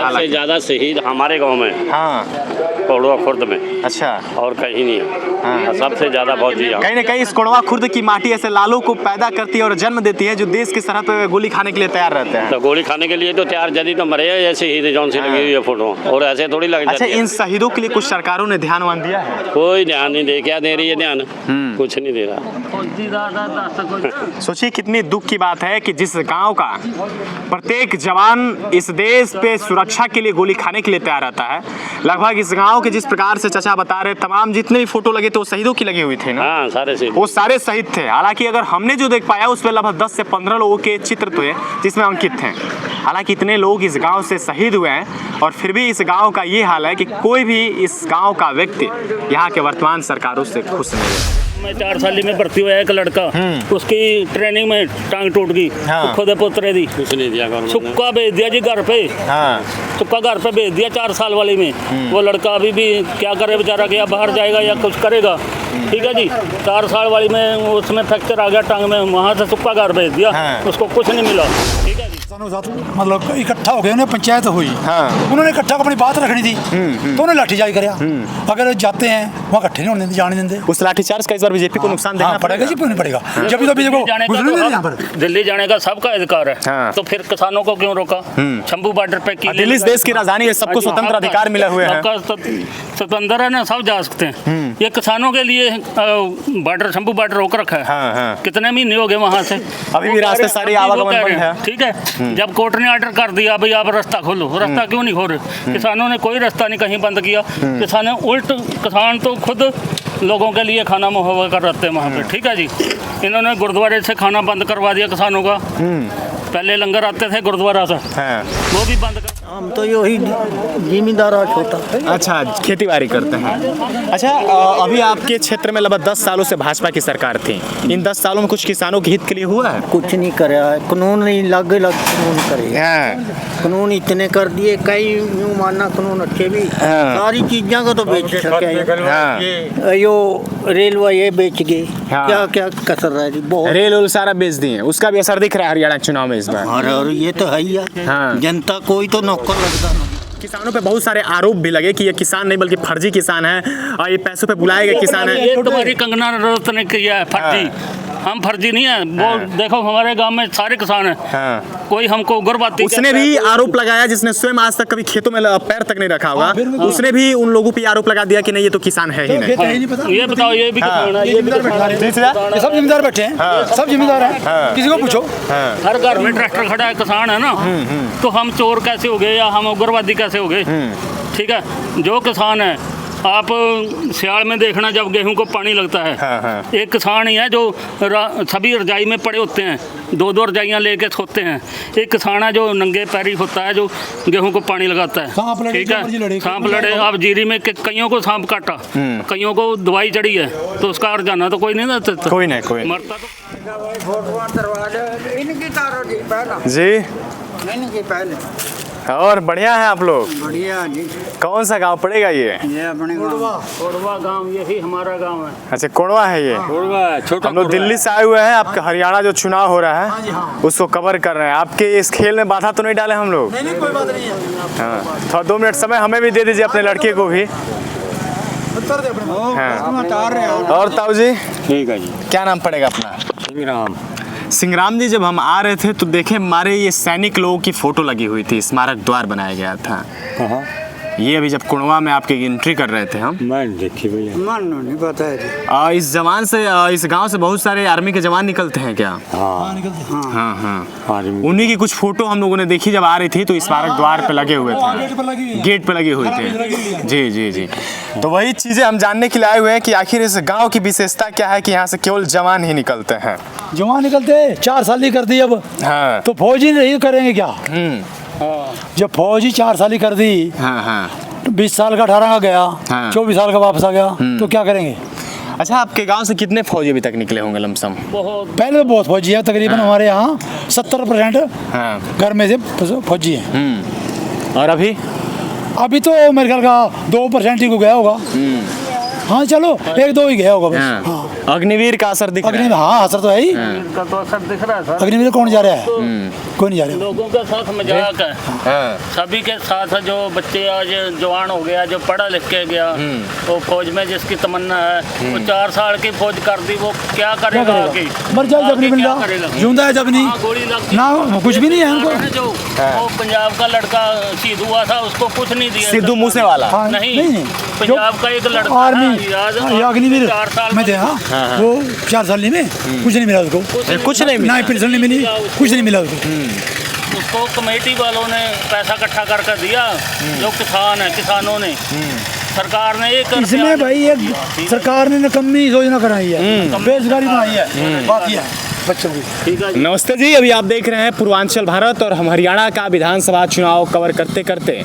सबसे ज़्यादा शहीद हमारे गांव में, हाँ, कोड़वा खुर्द में। अच्छा, और कहीं नहीं है। हाँ। सबसे ज़्यादा फौजी यहाँ। कहीं ना कहीं इस कोड़वा खुर्द की माटी ऐसे लालों को पैदा करती है और जन्म देती है जो देश की सरहद पे गोली खाने के लिए तैयार रहते हैं। तो गोली खाने के लिए तो तैयार, जदी तो मरे है ऐसे ही जौन सी लगी हुई है फोटो, और ऐसे थोड़ी लग अच्छा, जाती है। इन शहीदों के लिए कुछ सरकारों ने ध्यान वान दिया है? कोई ध्यान नहीं दे, क्या दे रही है ध्यान? कुछ नहीं दे रहा। सोचिए कितनी दुख की बात है कि जिस गांव का प्रत्येक जवान इस देश पे सुरक्षा के लिए गोली खाने के लिए तैयार रहता है, लगभग इस गांव के जिस प्रकार से चाचा बता रहे, तमाम जितने भी फोटो लगे थे वो शहीदों की लगी हुई थे ना? हाँ, सारे शहीद, वो सारे शहीद थे। हालांकि अगर हमने जो देख पाया उसमें लगभग 10 से 15 लोगों के चित्र थे जिसमें अंकित थे। हालांकि इतने लोग इस गांव से शहीद हुए हैं और फिर भी इस गांव का ये हाल है कि कोई भी इस गांव का व्यक्ति यहाँ के वर्तमान सरकारों से खुश नहीं है। मैं 4 साल में भर्ती हुआ एक लड़का, उसकी ट्रेनिंग में टांग टूट गई, हाँ। खुद पोतरे दी, कुछ नहीं दिया गवर्नमेंट ने। सुक्का भेज दिया जी घर पे, हाँ, सुक्का घर पे भेज दिया 4 साल वाली में। वो लड़का अभी भी क्या करे बेचारा, क्या बाहर जाएगा या कुछ करेगा, ठीक है जी। 4 साल वाली में उसमें फ्रैक्चर आ गया टांग में, वहाँ से सुक्का घर भेज दिया, हाँ। उसको कुछ नहीं मिला, ठीक है जी। मतलब इकट्ठा हो गए, उन्हें पंचायत हुई, हाँ। उन्होंने इकट्ठा अपनी बात रखनी थी तो उन्हें लाठीचार्ज कराया। अगर जाते हैं वहाँ इकट्ठे नहीं होने देते, जाने देते। उस लाठीचार्ज का इस बार बीजेपी को नुकसान देना पड़ेगा जी, क्यों नहीं पड़ेगा? जब भी तो बीजेपी को जाने का घुसने नहीं तो देते यहाँ पर। दिल्ली जाने का सबका अधिकार है, हाँ। तो फिर किसानों को क्यों रोका? शंभू बॉर्डर पे की दिल्ली इस देश की राजधानी है, सबको स्वतंत्र अधिकार मिले हुए हैं। स्वतंत्र है ना, सब जा सकते हैं। ये किसानों के लिए बॉर्डर, शंभू बॉर्डर रोक रखा है। हाँ, हाँ। कितने महीने हो गए वहाँ से, अभी भी रास्ते सारी आवागमन बंद है। ठीक है। जब कोर्ट ने ऑर्डर कर दिया भाई आप रास्ता खोलो, रास्ता क्यों नहीं खोल? किसानों ने कोई रास्ता नहीं कहीं बंद किया। किसान तो खुद लोगों के लिए खाना मुहैया कर रहे थे वहाँ पे, ठीक है जी। इन्होंने गुरुद्वारे से खाना बंद करवा दिया किसानों का। पहले लंगर आते थे गुरुद्वारा से, हाँ। वो भी बंद कर। हम तो यही जिम्मेदार है छोटा। अच्छा, खेती बाड़ी करते हैं। अच्छा, अभी आपके क्षेत्र में लगभग 10 सालों से भाजपा की सरकार थी। इन 10 सालों में कुछ किसानों के हित के लिए हुआ है? कुछ नहीं करे है, कानून नहीं लगे कानून करे। कानून इतने कर दिए, कई यूँ मानना कानून अच्छे भी, सारी चीज़ों को तो बेच सके। यो रेलवे ये बेच गए, क्या क्या कसर रहा है, बहुत रेल उल सारा बेच दिए। उसका भी असर दिख रहा है हरियाणा चुनाव में इस बार। और ये तो है ही है। हाँ। जनता कोई तो नौकर लगता नहीं। किसानों पे बहुत सारे आरोप भी लगे कि ये किसान नहीं बल्कि फर्जी किसान है और ये पैसों पे बुलाए गए किसान है। ये तुम्हारी कंगना रनौत ने किया है फर्जी। हम फर्जी नहीं है, वो देखो हमारे गांव में सारे किसान हैं। कोई हमको उग्रवादी, उसने भी आरोप लगाया जिसने स्वयं आज तक कभी खेतों में पैर तक नहीं रखा होगा, उसने भी उन लोगों पे आरोप लगा दिया कि नहीं ये तो किसान है ही नहीं। ये बताओ, ये भी किसान है, ये सब जिम्मेदार बैठे हैं, सब जिम्मेदार हैं, किसी को पूछो। हर घर में ट्रैक्टर खड़ा है, किसान है ना। तो हम चोर कैसे हो गए या हम उग्रवादी कैसे हो गए? ठीक है, जो किसान है, आप सियाल में देखना जब गेहूं को पानी लगता है, एक किसान ही है जो सभी रजाई में पड़े होते हैं, 2-2 रजाइयाँ लेके सोते हैं। एक किसान है जो नंगे पैरी होता है, जो गेहूं को पानी लगाता है, ठीक है। सांप लड़े, आप जीरी में कईयों को सांप काटा, कईयों को दवाई चढ़ी है, तो उसका अर्जाना तो कोई नहीं देता, कोई नहीं, कोई मरता तो जी। और बढ़िया है आप लोग? बढ़िया जी। कौन सा गांव पड़ेगा ये? अपने कोड़वा गांव, यही हमारा गांव है। अच्छा, कोड़वा है ये। हम लोग दिल्ली से आए हुए हैं, आपका हरियाणा जो चुनाव हो रहा है उसको कवर कर रहे हैं। आपके इस खेल में बाधा तो नहीं डाले हम लोग? नहीं, कोई बात नहीं है। हाँ, थोड़ा 2 मिनट समय हमें भी दे दीजिए, अपने लड़के को भी। और ताऊ जी, ठीक है जी। क्या नाम पड़ेगा अपना? सिंहराम। सिंहराम जी, जब हम आ रहे थे तो देखे हमारे ये सैनिक लोगों की फोटो लगी हुई थी, स्मारक द्वार बनाया गया था। ये अभी जब कुड़वा में आपके एंट्री कर रहे थे हम, मैं देखी भैया, मन नहीं पता है। इस जवान से इस गांव से बहुत सारे आर्मी के जवान निकलते हैं क्या? हाँ हाँ। उन्हीं की कुछ फोटो हम लोगों ने देखी जब आ रही थी, तो स्मारक द्वार पे लगे हुए थे, गेट पे लगे हुए थे। जी जी जी। तो वही चीजें हम जानने के लिए आए हुए हैं कि आखिर इस गाँव की विशेषता क्या है कि यहाँ से केवल जवान ही निकलते हैं। जवान निकलते 4 साल ही कर दी अब, हाँ। तो फौजी नहीं करेंगे क्या? जब फौजी 4 साल ही कर दी, हाँ, 20 साल का 18 का गया, 24 साल का वापस आ गया, तो क्या करेंगे? अच्छा, आपके गांव से कितने फौजी अभी तक निकले होंगे लमसम? पहले तो बहुत फौजी है, तकरीबन हमारे यहाँ 70% घर में से फौजी हैं। और अभी तो मेरे ख्याल का 2% ही को गया होगा। हाँ, चलो 1-2 ही गया होगा बस। हाँ। अग्निवीर का असर दिख रहा अग्निवीर, है। हाँ असर तो है ही। का तो असर दिख रहा है सर। अग्निवीर कौन जा रहा है? कोई नहीं जा रहा। लोगों के साथ मजाक है, हाँ, सभी के साथ। जो बच्चे आज जवान हो गया, जो पढ़ा लिख के गया, वो फौज में जिसकी तमन्ना है, वो 4 साल की फौज कर दी, वो क्या करेगा आगे? मर जाए जब नहीं मिल क्या करेगा? रहा, जिंदा है जब नहीं हाँ, गोली लग गई। ना, कुछ भी नहीं है उनको। जो वो पंजाब का लड़का शहीद हुआ था, उसको कुछ नहीं दिया। सिद्धू मूसेवाला। हाँ, नहीं, पंजाब का एक लड़का आर्मी था, याद है? ये अग्निवीर 4 साल में थे। हाँ, वो 4 साल में कुछ नहीं मिला उसको, कुछ नहीं मिला। ना पेंशन नहीं मिली, कुछ नहीं मिला उसको। उसको कमेटी वालों ने पैसा इकट्ठा करके दिया, जो किसान है, किसानों ने। सरकार ने एक इसमें भाई एक सरकार ने निकम्मी योजना कराई है, बेरोजगारी बनाई है, बात ये है बच्चों की। ठीक है जी। नमस्ते जी, अभी आप देख रहे हैं पूर्वांचल भारत और हम हरियाणा का विधानसभा चुनाव कवर करते करते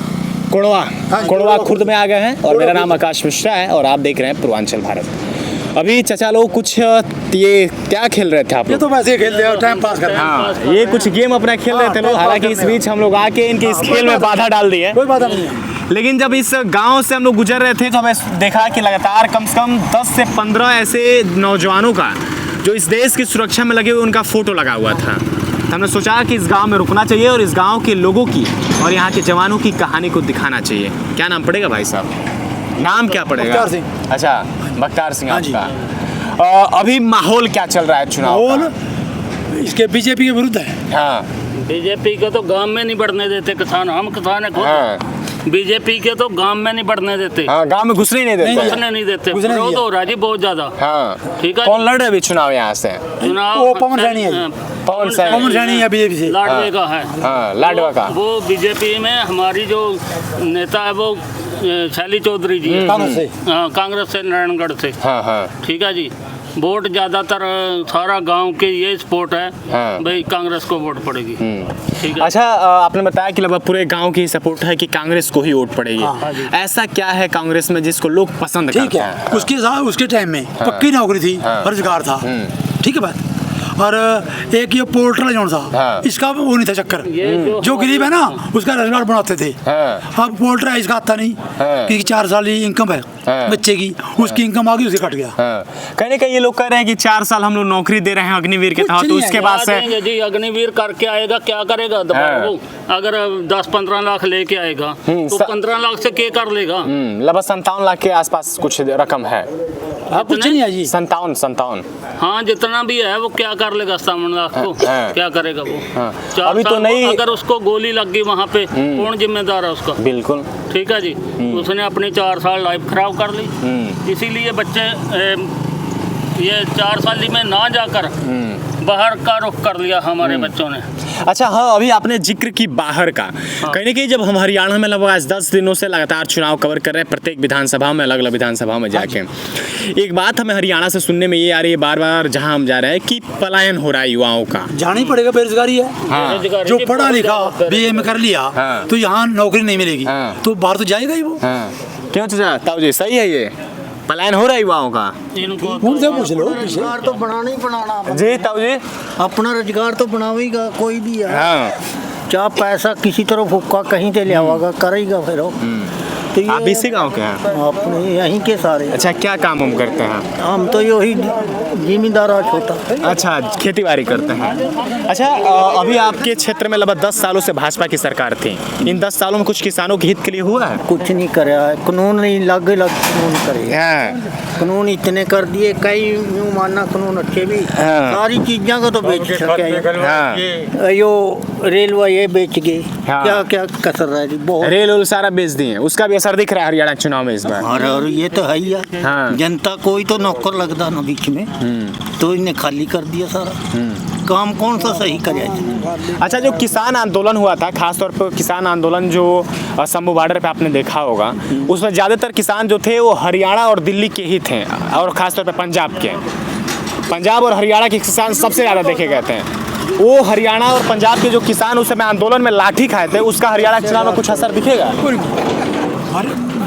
कोड़वा खुर्द में आ गए हैं और मेरा नाम आकाश मिश्रा है और आप देख रहे हैं पूर्वांचल भारत। अभी चाचा लोग कुछ ये क्या खेल रहे थे आप ये लोग? तो वैसे ही खेलते हैं, टाइम पास करते हैं। हाँ, ये कुछ गेम अपना खेल रहे थे लोग। हालांकि इस बीच हम लोग आके इनके इस खेल में बाधा डाल दी है। कोई बात नहीं है। लेकिन जब इस गांव से हम लोग गुजर रहे थे तो हमें देखा कि लगातार कम से कम 10 से 15 ऐसे नौजवानों का जो इस देश की सुरक्षा में लगे हुए उनका फोटो लगा हुआ था। तो हमने सोचा कि इस गांव में रुकना चाहिए और इस गांव के लोगों की और यहाँ के जवानों की कहानी को दिखाना चाहिए। क्या नाम पड़ेगा भाई साहब? नाम क्या पड़ेगा? बख्तियार सिंह। अच्छा, बख्तियार सिंह हाँ जी। आपका। अभी माहौल क्या चल रहा है चुनाव का? माहौल इसके बीजेपी के विरुद्ध है। हाँ, बीजेपी को तो गांव में नहीं बढ़ने देते किसान, हम किसान है खुद। हाँ, बीजेपी के तो गांव में नहीं बढ़ने देते, हाँ, गांव में घुसने ही नहीं देते। घुसने नहीं देते। घुसने नहीं विरोध दिया। हो रहा है जी बहुत ज्यादा। हाँ, ठीक है। कौन लड़ रहे अभी चुनाव यहाँ से? चुनाव वो पवन सैनी है जी। पवन सैनी। पवन सैनी है बीजेपी से। लाडवे का है। हाँ, लाडवा का। वो बीजेपी में हमारी जो नेता है वो शैली चौधरी जी है। कांग्रेस से। हाँ, कांग्रेस से, नारायणगढ़ से। हाँ, हाँ, ठीक है जी। वोट ज्यादातर सारा गांव के ये सपोर्ट है, हाँ। भाई कांग्रेस को वोट पड़ेगी। ठीक है। अच्छा, आपने बताया कि लगभग पूरे गांव की सपोर्ट है कि कांग्रेस को ही वोट पड़ेगी। ऐसा क्या है कांग्रेस में जिसको लोग पसंद ठीक करते है, हैं? उसके साथ उसके टाइम में पक्की नौकरी थी, रोजगार था। ठीक है बात। और एक ये पोर्टल जो था, हाँ। इसका वो नहीं था चक्कर। ये जो गरीब है ना उसका रोजगार बनाते थे। हाँ। अब पोर्टल है इसका आता नहीं, हाँ। क्योंकि 4 साल की इनकम है हाँ। बच्चे की, उसकी इनकम आ गई, उसे कट गया। हाँ। कहीं ना कहीं ये लोग कह रहे हैं कि 4 साल हम लोग नौकरी दे रहे हैं अग्निवीर के कुछ तहत, तो नहीं है। उसके बाद से देंगे जी, अग्निवीर करके आएगा, क्या करेगा दोबारा वो? अगर 10-15 लाख लेके आएगा तो 15 लाख से क्या कर लेगा? लगभग 57 लाख के आसपास कुछ रकम है। हाँ, कुछ नहीं है जी। 57। हाँ, जितना भी है वो क्या कर लेगा 57 लाख को? हाँ। क्या करेगा वो? हाँ। 4 अभी तो साल नहीं- अगर उसको गोली लग गई वहाँ पे, कौन जिम्मेदार है उसका? बिल्कुल। ठीक है जी। उसने अपनी 4 साल लाइफ खराब कर ली। इसीलिए बच्चे ये 4 साल में ना जाकर बाहर का रुख कर लिया हमारे बच्चों ने। अच्छा, हाँ, अभी आपने जिक्र की बाहर का। कहीं ना कहीं जब हम हरियाणा में लगभग आज 10 दिनों से लगातार चुनाव कवर कर रहे हैं, प्रत्येक विधानसभा में, अलग अलग विधानसभा में जाके, एक बात हमें हरियाणा से सुनने में ये आ रही है बार बार जहां हम जा रहे हैं कि पलायन हो रहा है युवाओं का। जाना ही पड़ेगा, बेरोजगारी है। बेरोजगारी जो जी, पढ़ा बहुत लिखा ज्यादा बीए में कर लिया हाँ। तो यहाँ नौकरी नहीं मिलेगी, हाँ। तो बाहर तो जाएगा ही वो। क्यों चाचा? ताऊ जी, सही है ये पलायन हो रहा है युवाओं का? इनको उनसे पूछ लो। रोजगार तो बनाना ही बनाना। जी ताऊ जी। अपना रोजगार तो बनावेगा कोई भी है। हाँ, चाहे पैसा किसी तरह फूका कहीं से ले आवागा, करेगा फिर वो। तो आप इसी गांव के हैं? अपने यहीं के सारे। अच्छा, क्या काम हम करते हैं? हम तो यही जिम्मेदार छोटा। अच्छा, खेती बाड़ी करते हैं। अच्छा, अभी आपके क्षेत्र में लगभग 10 सालों से भाजपा की सरकार थी। इन 10 सालों में कुछ किसानों के हित के लिए हुआ है? कुछ नहीं करे है, कानून नहीं लग कानून करे। कानून इतने कर दिए, कई यूं मानना कानून अच्छे भी, हाँ। सारी चीज़ों को तो बेच सके। हाँ। यो रेलवे ये बेच गए, हाँ। क्या क्या कसर रहा है बहुत। रेल उल सारा बेच दिए, उसका भी असर दिख रहा है हरियाणा चुनाव में इस बार। और ये तो है ही है। हाँ। जनता कोई तो नौकर लगता ना बीच में, तो इन्हें खाली कर दिया सारा। काम कौन सा सही करे? अच्छा, जो किसान आंदोलन हुआ था, खासतौर पर किसान आंदोलन जो शंभू बॉर्डर पे आपने देखा होगा, उसमें ज़्यादातर किसान जो थे वो हरियाणा और दिल्ली के ही थे, और खासतौर पे पंजाब के। पंजाब और हरियाणा के किसान सबसे ज़्यादा देखे गए थे। वो हरियाणा और पंजाब के जो किसान उस समय आंदोलन में लाठी खाए थे, उसका हरियाणा के चुनाव में कुछ असर दिखेगा?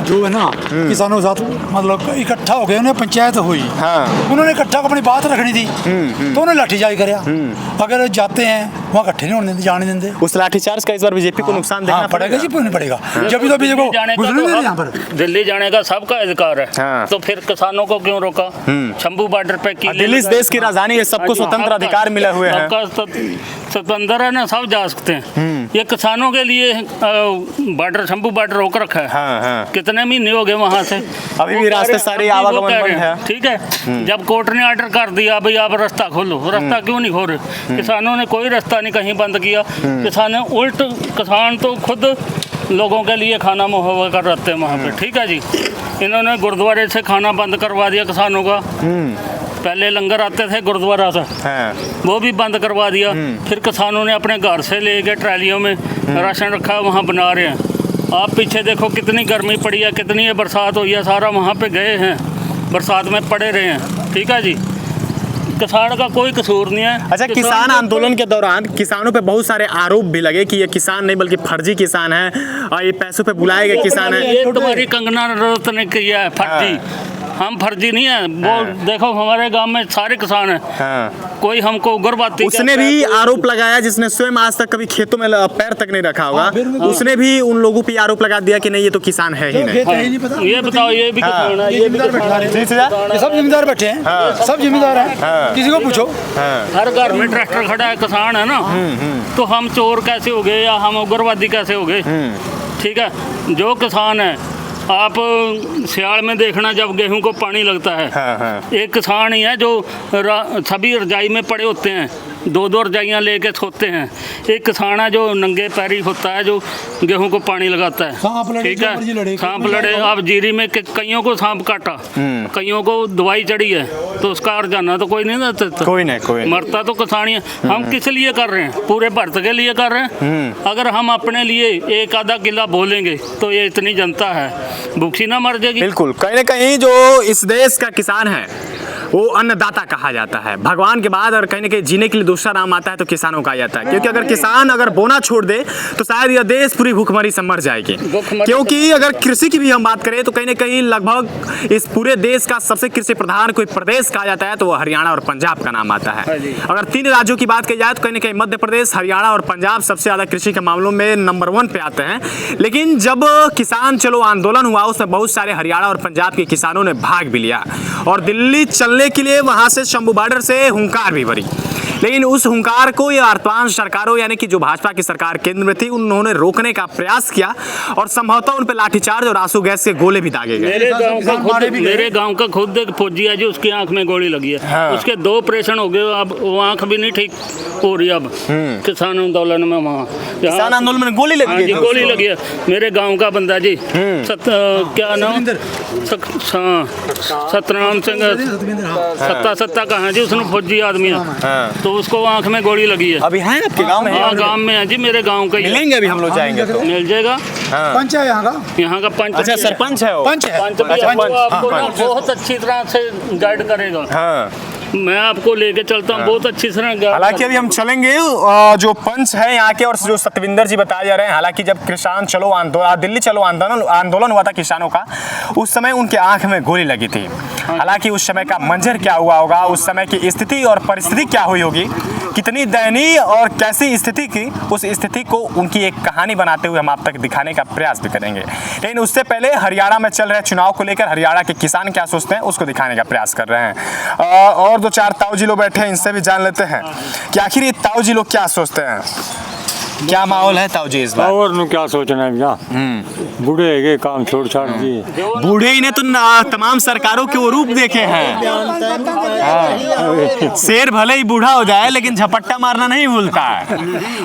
जो है ना किसानों के साथ मतलब इकट्ठा हो गए, उन्हें पंचायत हुई, हाँ। उन्होंने इकट्ठा अपनी बात रखनी थी तो उन्होंने लाठीचार्ज कराया। अगर जाते हैं वहाँ इकट्ठे नहीं होने देते, जाने देते। उस लाठीचार्ज का इस बार बीजेपी को नुकसान देखना पड़ेगा जी, क्यों नहीं पड़ेगा? जब भी तो बीजेपी को यहाँ पर दिल्ली जाने का सबका अधिकार है, हाँ। तो फिर किसानों को क्यों रोका? शंभू बॉर्डर पे की दिल्ली इस देश की राजधानी है, सबको स्वतंत्र अधिकार मिले हुए हैं। स्वतंत्र है ना, सब जा सकते हैं। ये किसानों के लिए बॉर्डर, शंभू बॉर्डर रोक रखा है। हाँ, हाँ। कितने महीने हो गए वहाँ से, अभी भी रास्ते सारे आवागमन बंद है। ठीक है, जब कोर्ट ने ऑर्डर कर दिया भाई आप रास्ता खोलो, रास्ता क्यों नहीं खोल रहे? किसानों ने कोई रास्ता नहीं कहीं बंद किया। किसान तो खुद लोगों के लिए खाना मुहैया कर रहते हैं वहाँ पे। ठीक है जी, इन्होंने गुरुद्वारे से खाना बंद करवा दिया किसानों का। पहले लंगर आते थे गुरुद्वारा से, वो भी बंद करवा दिया। फिर किसानों ने अपने घर से लेके ट्रालियों में राशन रखा, वहाँ बना रहे हैं। आप पीछे देखो कितनी गर्मी पड़ी है, कितनी है बरसात हुई है, सारा वहाँ पे गए हैं, बरसात में पड़े रहे हैं। ठीक है जी, किसान का कोई कसूर नहीं है। अच्छा, किसान आंदोलन के दौरान किसानों पे बहुत सारे आरोप भी लगे कि ये किसान नहीं बल्कि फर्जी किसान है और ये पैसों पे बुलाए गए किसान है। ये तुम्हारी कंगना रनौत ने किया है फर्जी। हम फर्जी नहीं है। वो देखो हमारे गांव में सारे किसान हैं। कोई हमको उग्रवादी उसने भी आरोप लगाया, जिसने स्वयं आज तक कभी खेतों में पैर तक नहीं रखा होगा, उसने भी उन लोगों पे आरोप लगा दिया कि नहीं ये तो किसान है ही नहीं। ये बताओ, ये भी किसान है, ये भी सब जिम्मेदार बैठे हैं, सब जिम्मेदार हैं, किसी को पूछो। हर घर में ट्रैक्टर खड़ा है, किसान है ना, तो हम चोर कैसे हो गए या हम उग्रवादी कैसे हो गए? ठीक है, जो किसान है, आप सियाल में देखना जब गेहूं को पानी लगता है, एक किसान ही है जो सभी रजाई में पड़े होते हैं, दो दो रजाइयाँ लेके सोते हैं। एक किसान है जो नंगे पैरी होता है, जो गेहूं को पानी लगाता है। ठीक है, सांप लड़े, आप जीरी में कईयों को सांप काटा, कईयों को दवाई चढ़ी है, तो उसका अर्जाना तो कोई नहीं देता, कोई नहीं, मरता तो किसान ही है। हम किस लिए कर रहे हैं? पूरे भारत के लिए कर रहे हैं। अगर हम अपने लिए एक आधा किला बोलेंगे तो ये इतनी जनता है, भूखी ना मर जाएगी। बिल्कुल, कहीं ना कहीं जो इस देश का किसान है वो अन्नदाता कहा जाता है। भगवान के बाद और कहीं ना कहीं जीने के लिए दूसरा नाम आता है तो किसानों का आ जाता है, क्योंकि अगर किसान अगर बोना छोड़ दे तो शायद यह देश पूरी भूखमरी से मर जाएगी। क्योंकि अगर कृषि की भी हम बात करें तो कहीं ना कहीं लगभग इस पूरे देश का सबसे कृषि प्रधान कोई प्रदेश कहा जाता है तो वो हरियाणा और पंजाब का नाम आता है। अगर 3 राज्यों की बात की जाए तो कहीं ना कहीं मध्य प्रदेश, हरियाणा और पंजाब सबसे ज़्यादा कृषि के मामलों में नंबर 1 पे आते हैं। लेकिन जब किसान चलो आंदोलन हुआ, उसमें बहुत सारे हरियाणा और पंजाब के किसानों ने भाग भी लिया और दिल्ली चलने के लिए वहां से शंभू बॉर्डर से हुंकार भी भरी। लेकिन उस हुंकार को ये वर्तमान सरकारों यानी कि जो भाजपा की सरकार केंद्र में थी, उन्होंने रोकने का प्रयास किया और संभवतः उन पर लाठीचार्ज और आंसू गैस के गोले भी दागे गए। मेरे गांव का खुद एक फौजी है जी, उसकी आंख में गोली लगी है। उसके 2 ऑपरेशन हो गए, अब वो आंख भी नहीं ठीक हो रही। अब किसान आंदोलन में वहाँ किसान आंदोलन में गोली लगी है, गोली लगी है। मेरे गाँव का बंदा जी, क्या नाम, सतनाम सिंह, सत्ता कहाँ जी, उसने फौजी आदमी है, तो उसको आंख में गोली लगी है। अभी है आपके गांव में? हाँ, गांव में है जी, मेरे गांव का। मिलेंगे अभी हम लोग जाएंगे तो मिल जाएगा। पंच है यहाँ का पंच। अच्छा, सरपंच है वो? पंच है, पंच भी आपको ना बहुत अच्छी तरह से गाइड करेगा। मैं आपको लेके चलता हूँ बहुत अच्छी तरह। हालांकि अभी हम चलेंगे जो पंच है यहाँ के और जो सतविंदर जी बताए जा रहे हैं, हालांकि जब किसान चलो आंदोलन, दिल्ली चलो आंदोलन हुआ था किसानों का, उस समय उनके आंख में गोली लगी थी। हालांकि उस समय का मंजर क्या हुआ होगा, उस समय की स्थिति और परिस्थिति क्या हुई होगी, कितनी दयनीय और कैसी स्थिति की, उस स्थिति को उनकी एक कहानी बनाते हुए हम आप तक दिखाने का प्रयास भी करेंगे। लेकिन उससे पहले हरियाणा में चल रहे चुनाव को लेकर हरियाणा के किसान क्या सोचते हैं उसको दिखाने का प्रयास कर रहे हैं। और 2-4 ताऊजी लोग बैठे हैं, इनसे भी जान लेते हैं कि आखिर ये ताऊजी लोग क्या सोचते हैं। क्या माहौल है ताऊजी इस बार? और नु क्या सोचना है भैया, बूढ़े है काम छोड़ छाड़ दिए। बूढ़े ही ने तो तमाम सरकारों के वो रूप देखे हैं। शेर भले ही बूढ़ा हो जाए लेकिन झपट्टा मारना नहीं भूलता है।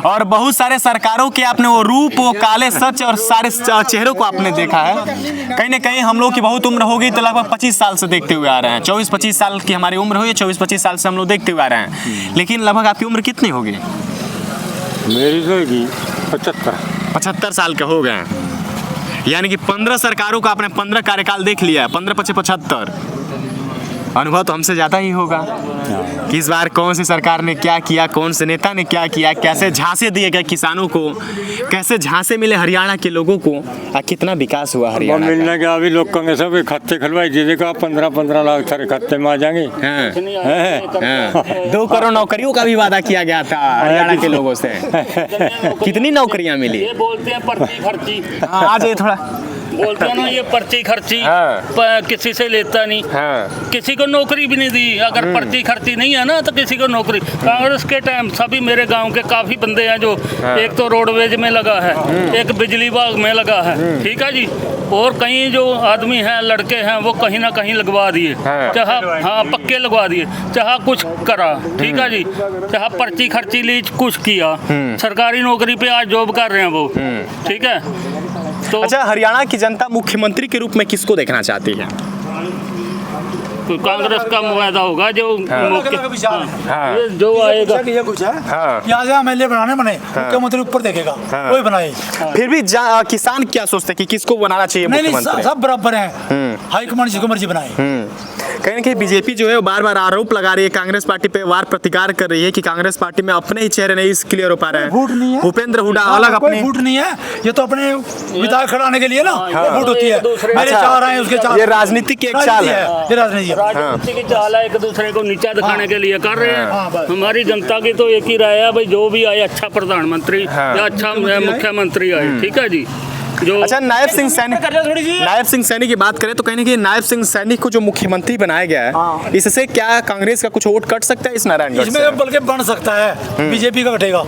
और बहुत सारे सरकारों के आपने वो रूप, वो काले सच और सारे चेहरों को आपने देखा है। कहीं ना कहीं हम लोग की बहुत उम्र होगी तो लगभग 25 साल से देखते हुए आ रहे हैं। 24-25 साल की हमारी उम्र हुई है, 24-25 साल से हम लोग देखते हुए आ रहे हैं। लेकिन लगभग आपकी उम्र कितनी होगी? मेरी होगी 75 साल के हो गए, यानी कि 15 सरकारों का आपने 15 कार्यकाल देख लिया है। 15-25-75 अनुभव तो हमसे ज़्यादा ही होगा कि इस बार कौन सी सरकार ने क्या किया, कौन से नेता ने क्या किया, कैसे झांसे दिए गए किसानों को, कैसे झांसे मिले हरियाणा के लोगों को, कितना विकास हुआ हरियाणा का। मिलने के अभी लोग कहेंगे सब खाते खुलवाई दीजिएगा, 15-15 लाख सारे खाते में आ जाएंगे। 2 करोड़ नौकरियों का भी वादा किया गया था हरियाणा के लोगों से। कितनी नौकरियां मिली? ये बोलते हैं पर्ची खर्ची, आ जाइए थोड़ा। बोलते हैं ना ये पर्ची खर्ची, किसी से लेता नहीं, किसी को नौकरी भी नहीं दी। अगर पर्ची खर्ची नहीं है ना तो किसी को नौकरी। कांग्रेस के टाइम सभी मेरे गांव के काफी बंदे हैं जो एक तो रोडवेज में लगा है, एक बिजली विभाग में लगा है, ठीक है जी, और कई जो आदमी हैं लड़के हैं वो कहीं ना कहीं लगवा दिए, चाहे हाँ पक्के लगवा दिए, चाहे कुछ करा, ठीक है जी, चाहे पर्ची खर्ची ली, कुछ किया, सरकारी नौकरी पे आज जॉब कर रहे हैं वो, ठीक है। तो अच्छा, हरियाणा की जनता मुख्यमंत्री के रूप में किसको देखना चाहती है? कोई कांग्रेस का मुआदा होगा जो ये जो आएगा। ये कुछ है यहाँ से एमएलए बनाने बने, मुख्यमंत्री ऊपर देखेगा, कोई बनाए। फिर भी किसान क्या सोचते हैं कि किसको बनाना चाहिए नहीं मुख्यमंत्री? सब बराबर हैं, हाईकमान जिसको मर्जी बनाए। कहीं ना कहीं बीजेपी जो है वो बार बार आरोप लगा रही है कांग्रेस पार्टी पे, वार प्रतिकार कर रही है कि कांग्रेस पार्टी में अपने ही चेहरे नहीं क्लियर हो पा रहे हैं। वोट नहीं है, भूपेंद्र हुड्डा अलग अपने वोट नहीं है, ये तो अपने विधायक खड़ाने के लिए ना वोट होती है। मेरे 4 आए उसके 4। ये राजनीति की एक चाल है, ये राजनीति है। राजनीति की चाल है, एक दूसरे को नीचा दिखाने के लिए कर रहे हैं। हमारी जनता की तो एक ही राय है भाई, जो भी आए अच्छा प्रधानमंत्री या अच्छा मुख्यमंत्री आए, ठीक है जी। जो अच्छा, नायब सिंह सैनी की बात करें तो कहीं ना कहीं नायब सिंह सैनी को जो मुख्यमंत्री बनाया गया है, इससे क्या कांग्रेस का कुछ वोट कट सकता है इस नारायणगढ़ से? इसमें बल्कि बन सकता है, बीजेपी का कटेगा,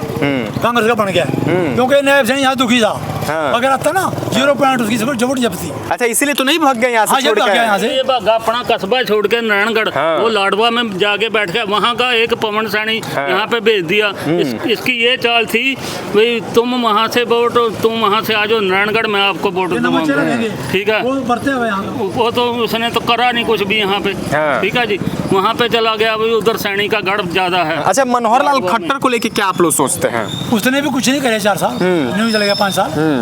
कांग्रेस का बन गया, क्योंकि नायब सिंह यहाँ दुखी था। अगर आता ना 0 पॉइंट उसकी जबरदस्त जब्ती। अच्छा, इसीलिए तो नहीं भाग गए यहाँ से छोड़ के? यहाँ से ये भागा अपना कस्बा छोड़ के नारायणगढ़, वो लाडवा में जाके बैठ गया, वहाँ का एक पवन सैनी यहाँ पे भेज दिया। इसकी ये चाल थी भाई, तुम वहाँ से वोट, तुम वहाँ से आ जाओ नारायणगढ़, मैं आपको वोट दूंगा, ठीक है। वो तो उसने तो करा नहीं कुछ भी यहाँ पे, ठीक है जी। वहाँ पे चला गया भाई, उधर सैनी का गढ़ ज्यादा है। अच्छा, मनोहर लाल खट्टर को लेके क्या आप लोग सोचते हैं? उसने भी कुछ नहीं करे 4 साल, नहीं चलेगा 5 साल।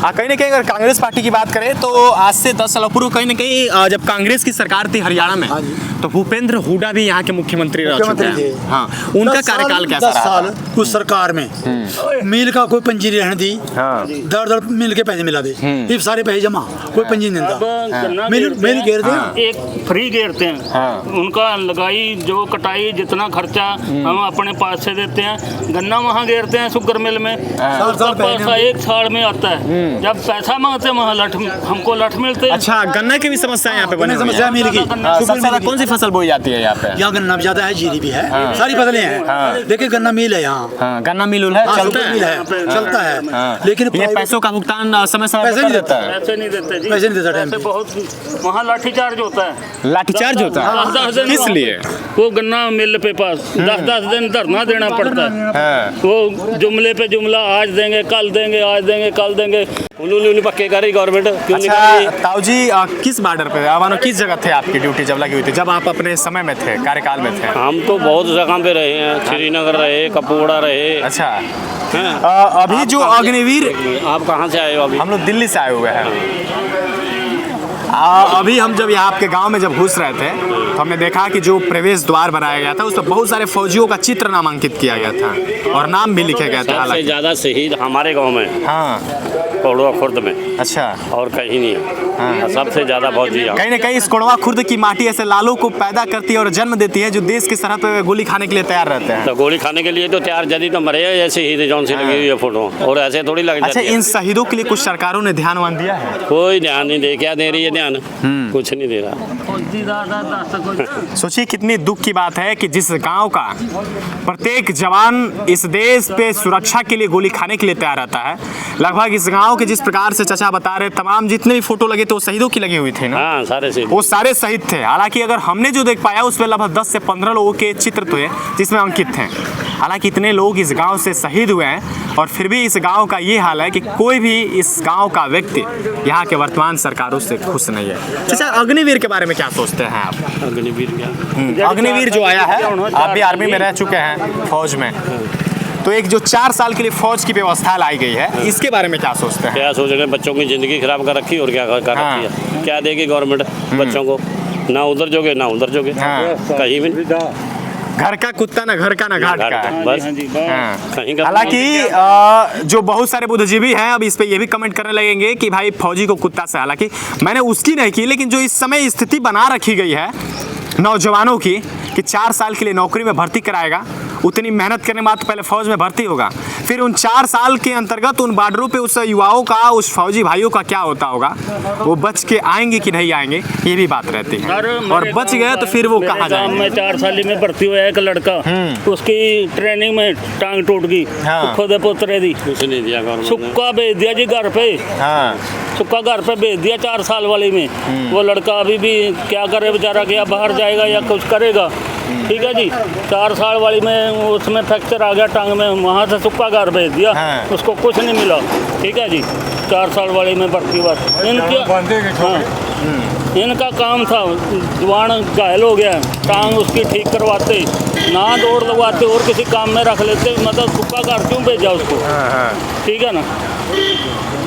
कहीं ना कहीं अगर कांग्रेस पार्टी की बात करें तो आज से 10 साल पूर्व कहीं ना कहीं जब कांग्रेस की सरकार थी हरियाणा में, तो भूपेंद्र हुड्डा भी यहाँ के मुख्यमंत्री रह चुके हैं। हाँ, उनका कार्यकाल कैसा रहा? 10 साल उस सरकार में मिल का कोई पंजी नहीं रहने दी, दर मिल के पैसे मिला दे, ये सारे पैसे जमा, कोई पंजी नहीं देता। मिल घेरते एक फ्री घेरते हैं, उनका लगाई जो कटाई जितना खर्चा हम अपने पास से देते हैं, गन्ना वहाँ घेरते हैं शुगर मिल में, पैसा 1 साल में आता है। जब पैसा मांगते हैं वहाँ हमको लठ मिलते हैं। अच्छा, गन्ना की भी समस्या यहाँ पे बनी समस्या मिल गई। सबसे ज्यादा कौन सी फसल बोई जाती है यहाँ पे? यहाँ गन्ना भी ज्यादा है, जीरी भी है, सारी फसलें हैं, लेकिन गन्ना मिल है यहाँ। गन्ना मिल है, चलता है, लेकिन ये पैसों का भुगतान समय समय पैसे नहीं देता है, पैसे नहीं देते जी, पैसे नहीं देता टाइम पे। बहुत वहाँ लाठीचार्ज होता है। लाठीचार्ज होता है? 10 दिन किस लिए? वो गन्ना मिल पे पास 10 दिन धरना देना पड़ता है। वो जुमले पे जुमला, आज देंगे कल देंगे, आज देंगे कल देंगे, उन्होंने पक्के करी गवर्नमेंट क्यों नहीं कर अच्छा, रही? ताऊ जी किस बॉर्डर पे मानो किस जगह थे आपकी ड्यूटी जब लगी हुई थी, जब आप अपने समय में थे, कार्यकाल में थे? हम तो बहुत जगह पे रहे हैं, श्रीनगर रहे, कपूड़ा रहे। अच्छा, हैं? अभी जो अग्निवीर, आप कहाँ से आए हो अभी? हम लोग दिल्ली से आए हुए हैं। अभी हम जब यहाँ आपके गांव में जब घुस रहे थे तो हमने देखा कि जो प्रवेश द्वार बनाया गया था उस पर बहुत सारे फौजियों का चित्र नामांकित किया गया था और नाम भी लिखे गया था। सबसे हालांकि ज्यादा शहीद हमारे गांव में, हाँ, कोड़वा खुर्द में, अच्छा, और कहीं नहीं है। सबसे ज्यादा फौजी यहाँ। कहीं ना कहीं इस कोड़वा खुर्द की माटी ऐसे लालों को पैदा करती है और जन्म देती है जो देश की सरहद पे गोली खाने के लिए तैयार रहते हैं। तो गोली खाने के लिए तो तैयार, जदी तो मरे हैं, ऐसे शहीद जौन सी लगी हुई है फोटो, और ऐसे थोड़ी लग अच्छा, जाती है। इन शहीदों के लिए कुछ सरकारों ने ध्यान वान दिया है? कोई ध्यान नहीं दे, क्या दे रही है ध्यान? कुछ नहीं दे रहा। सोचिए कितनी दुख की बात है कि जिस गांव का प्रत्येक जवान इस देश पे सुरक्षा के लिए गोली खाने के लिए तैयार रहता है, लगभग इस गांव के जिस प्रकार से चाचा बता रहे, तमाम जितने भी फोटो लगे थे वो शहीदों की लगी हुई थी ना? हाँ, सारे शहीद, वो सारे शहीद थे। हालांकि अगर हमने जो देख पाया उसमें लगभग 10 से 15 लोगों के चित्र थे जिसमें अंकित थे। हालांकि इतने लोग इस गांव से शहीद हुए हैं और फिर भी इस गांव का ये हाल है कि कोई भी इस गांव का व्यक्ति यहाँ के वर्तमान सरकारों से खुश नहीं है। चाचा, अग्निवीर के बारे में क्या सोचते हैं आप? अग्निवीर क्या? अग्निवीर जो आया है, आप भी आर्मी में रह चुके हैं, फौज में, तो एक जो 4 साल के लिए फौज की व्यवस्था लाई गई है, इसके बारे में क्या सोचते हैं? क्या सोच रहे हैं? बच्चों की जिंदगी खराब कर रखी और क्या कर रखी है? क्या देगी गवर्नमेंट बच्चों को? ना उधर जोगे ना उधर जोगे, हाँ। कहीं भी नहीं। घर का कुत्ता ना घर का ना घाट का। बस हाँ जी, बस। हाँ। कहीं का हालांकि जो बहुत सारे बुद्धिजीवी हैं अब इस पे ये भी कमेंट करने लगेंगे कि भाई फौजी को कुत्ता से, हालांकि मैंने उसकी नहीं की, लेकिन जो इस समय स्थिति बना रखी गई है नौजवानों की कि 4 साल के लिए नौकरी में भर्ती कराएगा, उतनी मेहनत करने के बाद पहले फौज में भर्ती होगा, फिर उन 4 साल के अंतर्गत उन बॉर्डरों पे उस युवाओं का, उस फौजी भाइयों का क्या होता होगा, वो बच के आएंगे कि नहीं आएंगे, ये भी बात रहती है। और बच गए तो फिर वो कहाँ जाएंगे। मैं 4 साल में भर्ती हुआ एक लड़का, उसकी ट्रेनिंग में टांग टूट गई, हाँ। खुद पोतरे दी, कुछ नहीं दिया गवर्नमेंट ने। सुक्का भेज दिया जी घर पे, हाँ। सुक्का घर पे भेज दिया 4 साल वाले में। वो लड़का अभी भी क्या करे बेचारा, क्या बाहर जाएगा या कुछ करेगा, ठीक है जी। 4 साल वाली में उसमें फ्रैक्चर आ गया टांग में, वहाँ से सुक्का घर भेज दिया, हाँ। उसको कुछ नहीं मिला, ठीक है जी। 4 साल वाली में भर्ती हुआ इनका काम था, जवान घायल हो गया, टांग उसकी ठीक करवाते, ना दौड़ लगवाते और किसी काम में रख लेते, मतलब सुक्का घर क्यों भेजा उसको, ठीक है ना।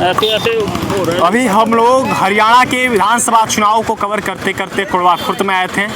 ऐसे ऐसे हो रहा है। अभी हम लोग हरियाणा के विधानसभा चुनाव को कवर करते करते कुड़वा खुर्द में आए थे।